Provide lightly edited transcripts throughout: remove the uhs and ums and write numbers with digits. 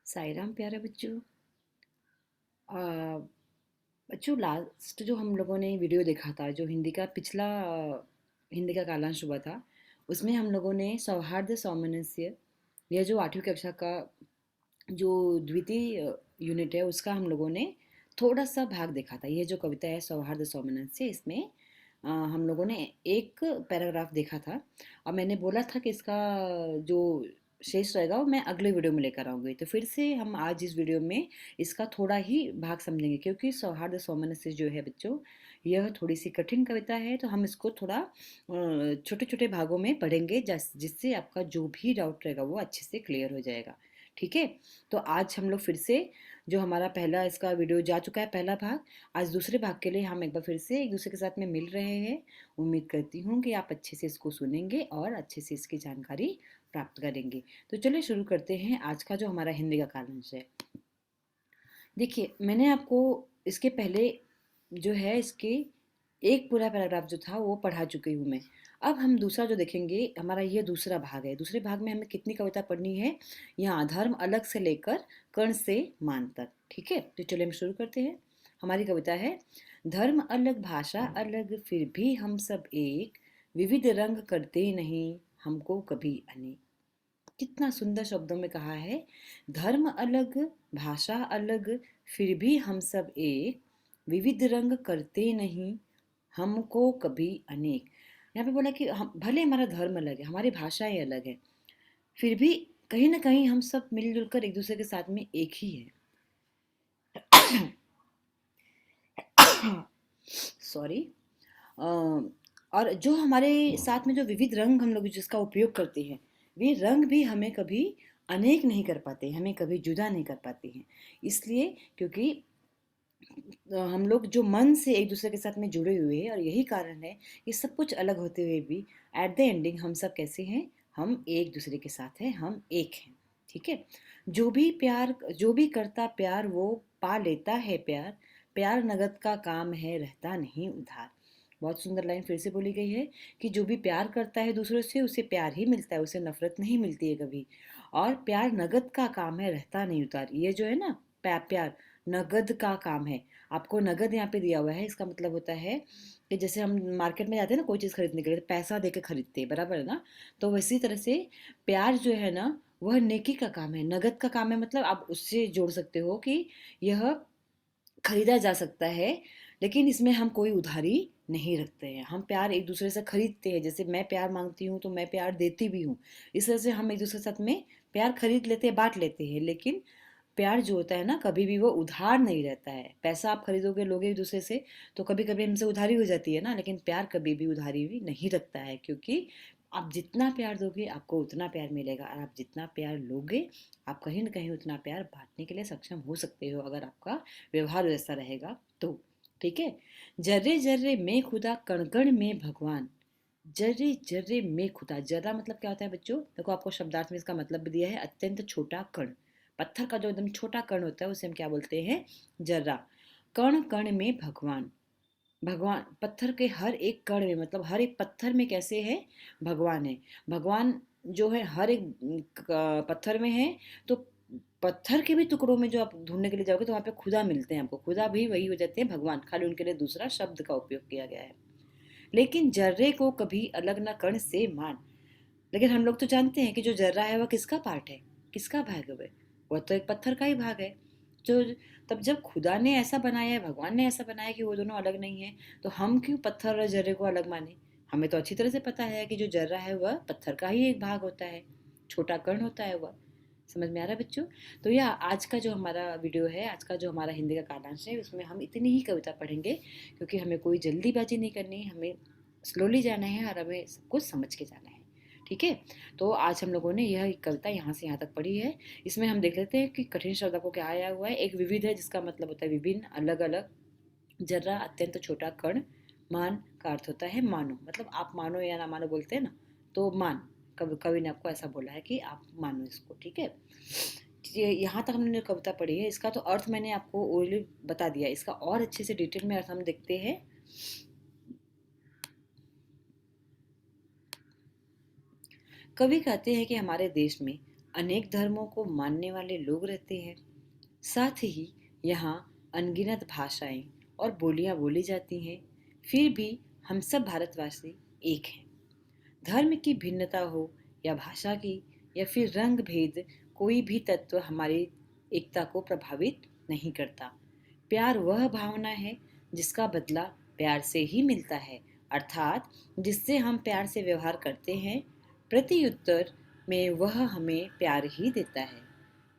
साई राम प्यारे बच्चों। अ, बच्चों, लास्ट जो हम लोगों ने वीडियो देखा था, जो हिंदी का पिछला हिंदी का कालांश हुआ था, उसमें हम लोगों ने सौहार्द सौमनस्य, यह जो 8वीं कक्षा का जो द्वितीय यूनिट है उसका हम लोगों ने थोड़ा सा भाग देखा था। ये जो कविता है सौहार्द सौमनस्य, इसमें हम लोगों ने एक पैराग्राफ देखा था और मैंने बोला था कि इसका जो शेष रहेगा वो मैं अगले वीडियो में लेकर आऊँगी। तो फिर से हम आज इस वीडियो में इसका थोड़ा ही भाग समझेंगे, क्योंकि सौहार्द सौमनस्य जो है बच्चों, यह थोड़ी सी कठिन कविता है। तो हम इसको थोड़ा छोटे छोटे भागों में पढ़ेंगे, जिससे आपका जो भी डाउट रहेगा वो अच्छे से क्लियर हो जाएगा। ठीक है। तो आज हम लोग फिर से, जो हमारा पहला इसका वीडियो जा चुका है पहला भाग, आज दूसरे भाग के लिए हम एक बार फिर से एक दूसरे के साथ में मिल रहे हैं। उम्मीद करती हूँ कि आप अच्छे से इसको सुनेंगे और अच्छे से इसकी जानकारी प्राप्त करेंगे। तो चलिए शुरू करते हैं आज का जो हमारा हिंदी का कालांश है। देखिए, मैंने आपको इसके पहले जो है इसके एक पूरा पैराग्राफ जो था वो पढ़ा चुकी हूँ मैं। अब हम दूसरा जो देखेंगे, हमारा ये दूसरा भाग है। दूसरे भाग में हमें कितनी कविता पढ़नी है? यहाँ धर्म अलग से लेकर कर्ण से मान तक। ठीक है, तो चलिए हम शुरू करते हैं। हमारी कविता है, धर्म अलग भाषा अलग फिर भी हम सब एक, विविध रंग करते नहीं हमको कभी अनेक। कितना सुंदर शब्दों में कहा है। धर्म अलग, भाषा अलग, फिर भी हम सब एक, विविध रंग करते नहीं हमको कभी अनेक। यहाँ पे बोला कि हम भले हमारा धर्म अलग है, हमारी भाषाएं अलग है, फिर भी कहीं ना कहीं हम सब मिलजुल कर एक दूसरे के साथ में एक ही है। सॉरी। और जो हमारे साथ में जो विविध रंग हम लोग जिसका उपयोग करते हैं, वे रंग भी हमें कभी अनेक नहीं कर पाते, हमें कभी जुदा नहीं कर पाते हैं। इसलिए क्योंकि हम लोग जो मन से एक दूसरे के साथ में जुड़े हुए हैं, और यही कारण है कि सब कुछ अलग होते हुए भी एट द एंडिंग हम सब कैसे हैं? हम एक दूसरे के साथ हैं, हम एक हैं। ठीक है। जो भी करता प्यार वो पा लेता है प्यार, प्यार नगद का काम है रहता नहीं उधार। बहुत सुंदर लाइन फिर से बोली गई है कि जो भी प्यार करता है दूसरों से, उसे प्यार ही मिलता है, उसे नफरत नहीं मिलती है कभी। और प्यार नगद का काम है रहता नहीं उधार, ये जो है ना, प्यार नगद का काम है। आपको नगद यहाँ पे दिया हुआ है, इसका मतलब होता है कि जैसे हम मार्केट में जाते हैं ना कोई चीज़ खरीदने के लिए, तो पैसा दे के खरीदते हैं, बराबर है ना? तो वैसी तरह से प्यार जो है ना, वह नेकी का काम है, नगद का काम है। मतलब आप उससे जोड़ सकते हो कि यह खरीदा जा सकता है, लेकिन इसमें हम कोई उधारी नहीं रखते हैं। हम प्यार एक दूसरे से खरीदते हैं, जैसे मैं प्यार मांगती हूँ तो मैं प्यार देती भी हूँ। इस तरह से हम एक दूसरे के साथ में प्यार खरीद लेते हैं, बांट लेते हैं। लेकिन प्यार जो होता है ना, कभी भी वो उधार नहीं रहता है। पैसा आप खरीदोगे लोगे एक दूसरे से, तो कभी कभी हमसे उधारी हो जाती है ना, लेकिन प्यार कभी भी उधारी भी नहीं रखता है, क्योंकि आप जितना प्यार दोगे आपको उतना प्यार मिलेगा, और आप जितना प्यार लोगे आप कहीं ना कहीं उतना प्यार बांटने के लिए सक्षम हो सकते हो, अगर आपका व्यवहार वैसा रहेगा तो। ठीक है। जर्रे जर्रे में खुदा, कण कण में भगवान। जर्रे जर्रे में खुदा, जर्रा मतलब क्या होता है बच्चों? देखो, आपको शब्दार्थ में इसका मतलब भी दिया है, अत्यंत छोटा कण। पत्थर का जो एकदम छोटा कण होता है उसे हम क्या बोलते हैं? जर्रा। कण कण में भगवान, भगवान पत्थर के हर एक कण में, मतलब हर एक पत्थर में कैसे है? भगवान है। भगवान जो है हर एक पत्थर में है। तो पत्थर के भी टुकड़ों में जो आप ढूंढने के लिए जाओगे तो वहाँ पे खुदा मिलते हैं आपको। खुदा भी वही हो जाते हैं भगवान, खाली उनके लिए दूसरा शब्द का उपयोग किया गया है। लेकिन जर्रे को कभी अलग न कण से मान। लेकिन हम लोग तो जानते हैं कि जो जर्रा है वह किसका पार्ट है, किसका भाग है? वह तो एक पत्थर का ही भाग है। जो तब जब खुदा ने ऐसा बनाया है, भगवान ने ऐसा बनाया कि वो दोनों अलग नहीं है, तो हम क्यों पत्थर और जर्रे को अलग माने? हमें तो अच्छी तरह से पता है कि जो जर्रा है वह पत्थर का ही एक भाग होता है, छोटा कण होता है वह। समझ में आ रहा है बच्चों? तो यह आज का जो हमारा वीडियो है, आज का जो हमारा हिंदी का कालांश है, उसमें हम इतनी ही कविता पढ़ेंगे, क्योंकि हमें कोई जल्दीबाजी नहीं करनी है, हमें स्लोली जाना है और हमें सब कुछ समझ के जाना है। ठीक है। तो आज हम लोगों ने यह कविता यहाँ से यहाँ तक पढ़ी है। इसमें हम देख लेते हैं कि कठिन शब्द को क्या आया हुआ है। एक विविध है जिसका मतलब होता है विभिन्न, अलग अलग। जर्रा अत्यंत छोटा कण। मान का अर्थ होता है मानो, मतलब आप मानो या ना मानो बोलते हैं ना, तो मान, कवि ने आपको ऐसा बोला है कि आप मानो इसको। ठीक है। यहाँ तक हमने कविता पढ़ी है, इसका तो अर्थ मैंने आपको ओरली बता दिया। इसका और अच्छे से डिटेल में अर्थ हम देखते हैं। कवि कहते हैं कि हमारे देश में अनेक धर्मों को मानने वाले लोग रहते हैं। साथ ही यहाँ अनगिनत भाषाएं और बोलियां बोली जाती हैं। फिर भी हम सब भारतवासी एक हैं। धर्म की भिन्नता हो या भाषा की या फिर रंग भेद, कोई भी तत्व हमारी एकता को प्रभावित नहीं करता। प्यार वह भावना है जिसका बदला प्यार से ही मिलता है, अर्थात जिससे हम प्यार से व्यवहार करते हैं, प्रत्युत्तर में वह हमें प्यार ही देता है।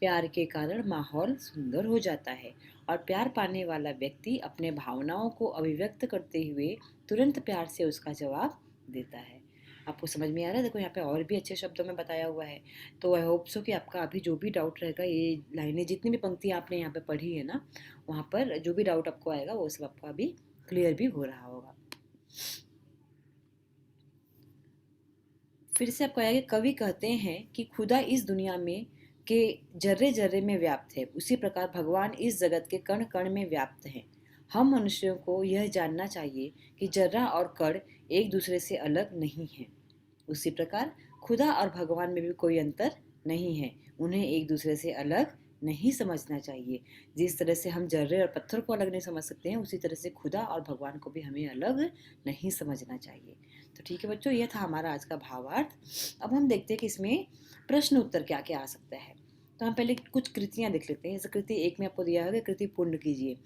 प्यार के कारण माहौल सुंदर हो जाता है और प्यार पाने वाला व्यक्ति अपने भावनाओं को अभिव्यक्त करते हुए तुरंत प्यार से उसका जवाब देता है। आपको समझ में आ रहा है? देखो यहाँ पे और भी अच्छे शब्दों में बताया हुआ है। तो आई होप सो कि आपका अभी जो भी डाउट रहेगा, ये लाइनें जितनी भी पंक्तियाँ आपने यहाँ पे पढ़ी है ना, वहाँ पर जो भी डाउट आपको आएगा वो सब आपका अभी क्लियर भी हो रहा होगा। फिर से आपको आएगा, कवि कहते हैं कि खुदा इस दुनिया में के जर्रे जर्रे में व्याप्त है, उसी प्रकार भगवान इस जगत के कण कण में व्याप्त हैं। हम मनुष्यों को यह जानना चाहिए कि जर्रा और कण एक दूसरे से अलग नहीं हैं। उसी प्रकार खुदा और भगवान में भी कोई अंतर नहीं है, उन्हें एक दूसरे से अलग नहीं समझना चाहिए। जिस तरह से हम जर्रे और पत्थर को अलग नहीं समझ सकते हैं, उसी तरह से खुदा और भगवान को भी हमें अलग नहीं समझना चाहिए। तो ठीक है बच्चों, यह था हमारा आज का भावार्थ। अब हम देखते हैं कि इसमें प्रश्न उत्तर क्या क्या आ सकता है। तो हम पहले कुछ कृतियां देख लेते हैं। जैसे कृति एक में आपको दिया होगा, कृति पूर्ण कीजिए।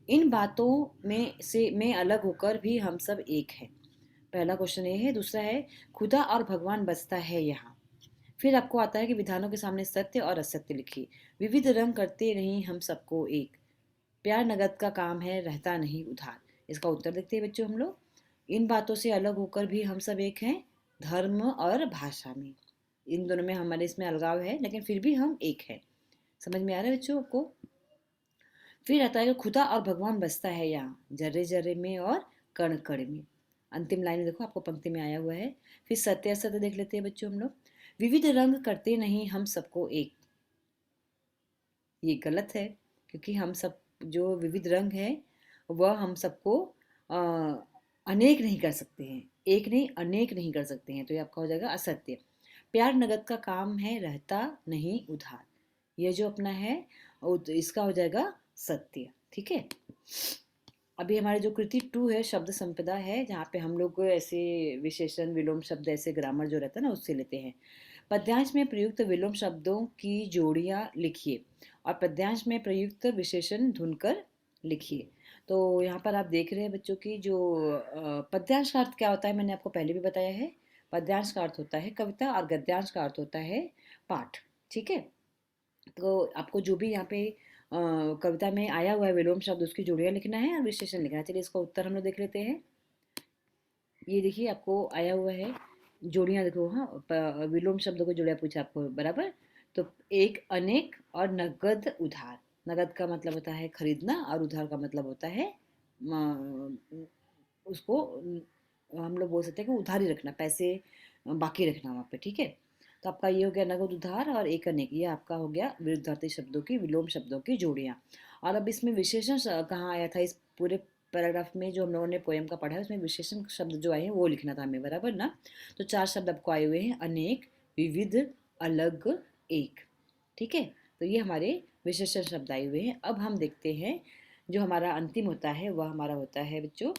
इन बातों में अलग होकर भी हम सब एक हैं। पहला क्वेश्चन ये है। दूसरा है, खुदा और भगवान बसता है यहाँ। फिर आपको आता है कि विधानों के सामने सत्य और असत्य लिखिए। विविध रंग करते नहीं हम सबको एक। प्यार नगद का काम है, रहता नहीं उधार। इसका उत्तर देखते हैं बच्चों हम लोग। इन बातों से अलग होकर भी हम सब एक हैं, धर्म और भाषा में। इन दोनों में हमारे इसमें अलगाव है, लेकिन फिर भी हम एक हैं। समझ में आ रहा है बच्चों आपको? फिर आता है कि खुदा और भगवान बसता है यहाँ, जर्रे जर्रे में और कण कण में। अंतिम लाइन देखो, आपको पंक्ति में आया हुआ है। फिर सत्य असत्य देख लेते हैं बच्चों हम लोग। विविध रंग करते नहीं हम सबको एक। ये गलत है, क्योंकि हम सब जो विविध रंग है वह हम सबको अ, अनेक नहीं कर सकते हैं। एक नहीं, अनेक नहीं कर सकते हैं, तो ये आपका हो जाएगा असत्य। प्यार नगद का काम है, रहता नहीं उधार। ये जो अपना है इसका हो जाएगा सत्य। ठीक है। अभी हमारे जो कृति टू है, शब्द संपदा है, जहाँ पे हम लोग ऐसे विशेषण विलोम शब्द ऐसे ग्रामर जो रहता है ना उससे लेते हैं। पद्यांश में प्रयुक्त विलोम शब्दों की जोड़ियाँ लिखिए और पद्यांश में प्रयुक्त विशेषण ढूंढकर लिखिए। तो यहाँ पर आप देख रहे हैं बच्चों की जो पद्यांश का अर्थ क्या होता है, मैंने आपको पहले भी बताया है। पद्यांश का अर्थ होता है कविता और गद्यांश का अर्थ होता है पाठ। ठीक है। तो आपको जो भी यहाँ पे कविता में आया हुआ है विलोम शब्द, उसकी जोड़ियाँ लिखना है और विशेषण लिखना है। चलिए इसका उत्तर हम लोग देख लेते हैं। ये देखिए आपको आया हुआ है जोड़ियाँ, देखो। हाँ, विलोम शब्दों को जोड़ियाँ पूछा आपको, बराबर। तो एक, अनेक और नगद उधार। नगद का मतलब होता है खरीदना और उधार का मतलब होता है उसको हम लोग बोल सकते हैं कि उधारी रखना, पैसे बाकी रखना वहाँ पे। ठीक है। तो आपका ये हो गया नगद उधार और एक अनेक, ये आपका हो गया विरुद्धार्थी शब्दों की, विलोम शब्दों की जोड़ियाँ। और अब इसमें विशेषण कहाँ आया था? इस पूरे पैराग्राफ में जो हम लोगों ने पोएम का पढ़ा है उसमें विशेषण शब्द जो आए हैं वो लिखना था हमें, बराबर ना? तो 4 शब्द आपको आए हुए हैं, अनेक, विविध, अलग, एक। ठीक है। तो ये हमारे विशेषण शब्द आए हुए हैं। अब हम देखते हैं जो हमारा अंतिम होता है वह हमारा होता है बच्चों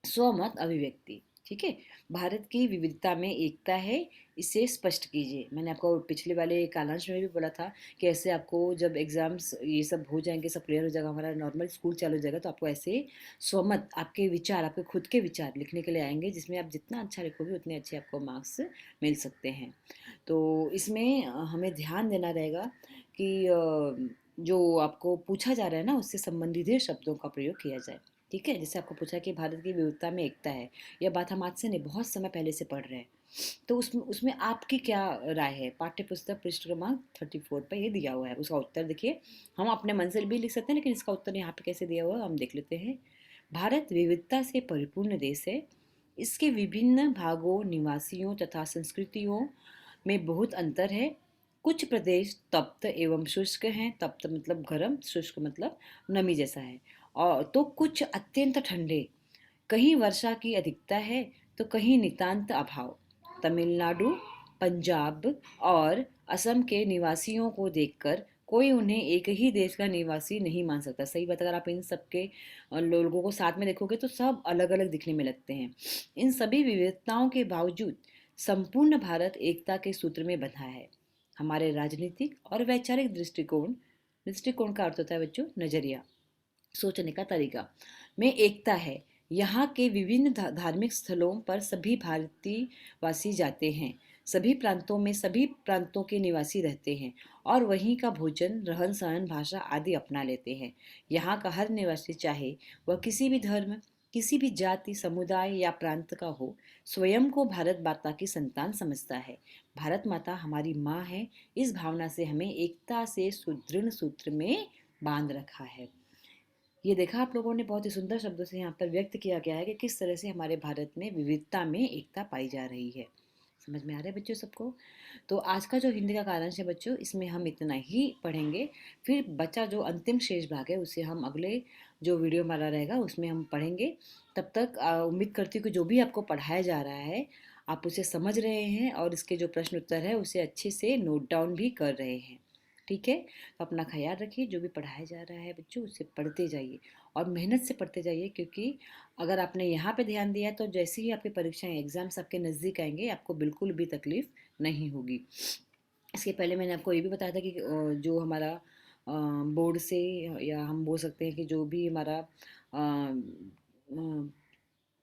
स्वमत अभिव्यक्ति। ठीक है। भारत की विविधता में एकता है, इसे स्पष्ट कीजिए। मैंने आपको पिछले वाले कालांश में भी बोला था कि ऐसे आपको जब एग्जाम्स ये सब हो जाएंगे, सब क्लियर हो जाएगा, हमारा नॉर्मल स्कूल चालू हो जाएगा, तो आपको ऐसे स्वमत, आपके विचार, आपके खुद के विचार लिखने के लिए आएंगे, जिसमें आप जितना अच्छा लिखोगे उतने अच्छे आपको मार्क्स मिल सकते हैं। तो इसमें हमें ध्यान देना रहेगा कि जो आपको पूछा जा रहा है ना उससे संबंधित शब्दों का प्रयोग किया जाए। ठीक है। जैसे आपको पूछा कि भारत की विविधता में एकता है, यह बात हम आज से नहीं बहुत समय पहले से पढ़ रहे हैं। तो उसमें उसमें आपकी क्या राय है? पाठ्य पुस्तक पृष्ठ क्रमांक 34 पर ये दिया हुआ है, उसका उत्तर देखिए। हम अपने मन से भी लिख सकते हैं, लेकिन इसका उत्तर यहाँ पे कैसे दिया हुआ है हम देख लेते हैं। भारत विविधता से परिपूर्ण देश है, इसके विभिन्न भागों, निवासियों तथा संस्कृतियों में बहुत अंतर है। कुछ प्रदेश तप्त एवं शुष्क हैं, तप्त मतलब गर्म, शुष्क मतलब नमी जैसा है। और तो कुछ अत्यंत ठंडे, कहीं वर्षा की अधिकता है तो कहीं नितांत अभाव। तमिलनाडु पंजाब और असम के निवासियों को देखकर कोई उन्हें एक ही देश का निवासी नहीं मान सकता। सही बात, अगर आप इन सबके लोगों को साथ में देखोगे तो सब अलग अलग दिखने में लगते हैं। इन सभी विविधताओं के बावजूद संपूर्ण भारत एकता के सूत्र में बंधा है। हमारे राजनीतिक और वैचारिक दृष्टिकोण, दृष्टिकोण का अर्थ होता है बच्चों नजरिया, सोचने का तरीका में एकता है। यहाँ के विभिन्न धार्मिक स्थलों पर सभी भारतीय वासी जाते हैं, सभी प्रांतों में सभी प्रांतों के निवासी रहते हैं और वहीं का भोजन, रहन सहन, भाषा आदि अपना लेते हैं। यहाँ का हर निवासी, चाहे वह किसी भी धर्म, किसी भी जाति, समुदाय या प्रांत का हो, स्वयं को भारत माता की संतान समझता है। भारत माता हमारी माँ है, इस भावना से हमें एकता से सुदृढ़ सूत्र में बांध रखा है। ये देखा आप लोगों ने, बहुत ही सुंदर शब्दों से यहाँ पर व्यक्त किया गया है कि किस तरह से हमारे भारत में विविधता में एकता पाई जा रही है। समझ में आ रहा है बच्चों सबको? तो आज का जो हिंदी का कारांश है बच्चों, इसमें हम इतना ही पढ़ेंगे। फिर बचा जो अंतिम शेष भाग है उसे हम अगले जो वीडियो हमारा रहेगा उसमें हम पढ़ेंगे। तब तक उम्मीद करती हूँ कि जो भी आपको पढ़ाया जा रहा है आप उसे समझ रहे हैं और इसके जो प्रश्न उत्तर है उसे अच्छे से नोट डाउन भी कर रहे हैं। ठीक है, तो अपना ख्याल रखिए, जो भी पढ़ाया जा रहा है बच्चों उसे पढ़ते जाइए और मेहनत से पढ़ते जाइए, क्योंकि अगर आपने यहाँ पे ध्यान दिया तो जैसे ही आपकी परीक्षाएं, एग्जाम्स आपके नज़दीक आएंगे आपको बिल्कुल भी तकलीफ नहीं होगी। इसके पहले मैंने आपको ये भी बताया था कि जो हमारा बोर्ड से, या हम बोल सकते हैं कि जो भी हमारा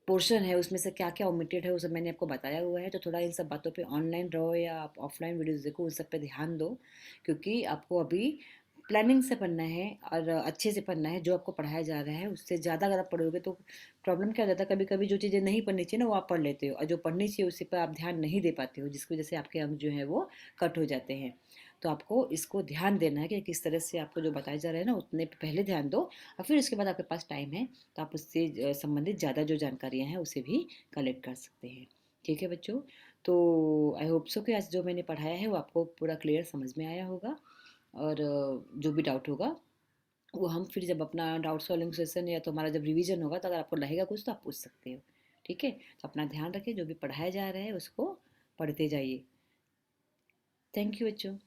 पोर्शन है उसमें से क्या क्या ओमिटेड है वो सब मैंने आपको बताया हुआ है। तो थोड़ा इन सब बातों पे ऑनलाइन रहो या आप ऑफलाइन वीडियोस देखो, उन सब पे ध्यान दो, क्योंकि आपको अभी प्लानिंग से पढ़ना है और अच्छे से पढ़ना है। जो आपको पढ़ाया जा रहा है उससे ज़्यादा अगर आप पढ़ोगे तो प्रॉब्लम क्या हो जाता है, कभी कभी जो चीज़ें नहीं पढ़नी चाहिए ना वो आप पढ़ लेते हो, और जो पढ़नी चाहिए उसी पर आप ध्यान नहीं दे पाते हो, जिसकी वजह से आपके अंक जो है वो कट हो जाते हैं। तो आपको इसको ध्यान देना है कि किस तरह से आपको जो बताया जा रहा है ना उतने पे पहले ध्यान दो, और फिर उसके बाद आपके पास टाइम है तो आप उससे संबंधित ज़्यादा जो जानकारियाँ हैं उसे भी कलेक्ट कर सकते हैं। ठीक है बच्चों, तो आई होप सो कि आज जो मैंने पढ़ाया है वो आपको पूरा क्लियर समझ में आया होगा, और जो भी डाउट होगा वो हम फिर जब अपना डाउट सॉल्विंग सेशन या तो हमारा जब रिवीजन होगा तो अगर आपको रहेगा कुछ तो आप पूछ सकते हो। ठीक है, तो अपना ध्यान रखिए, जो भी पढ़ाया जा रहा है उसको पढ़ते जाइए। थैंक यू बच्चों।